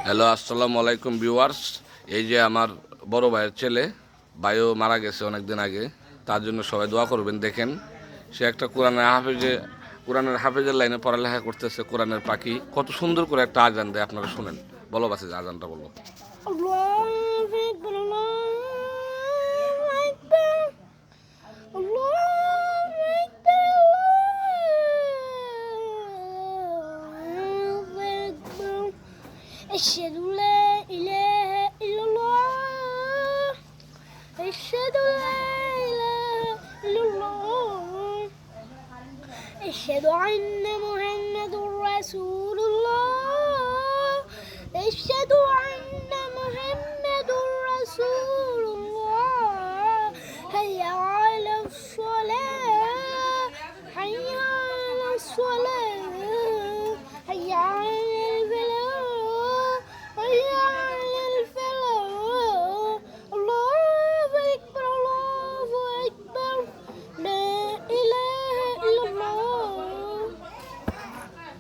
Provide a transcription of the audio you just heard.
Hello, আসসালামু আলাইকুম viewers. এই যে আমার বড় ভাইয়ের ছেলে, ভাইও মারা গেছে অনেক দিন আগে। তার জন্য সবাই দোয়া করবেন। দেখেন, সে একটা কোরআনের হাফেজের লাইনে পড়ালেখা করতেছে। কোরআনের পাখি কত সুন্দর করে একটা আজান দেয়, আপনারা শুনেন। বলো বাসে যে আজানটা বলো। Allahu Ekber, Allahu Ekber, Allahu Ekber, Allahu Ekber. أشهد لا إله إلا الله أشهد لا إله إلا الله أشهد أن محمد رسول الله أشهد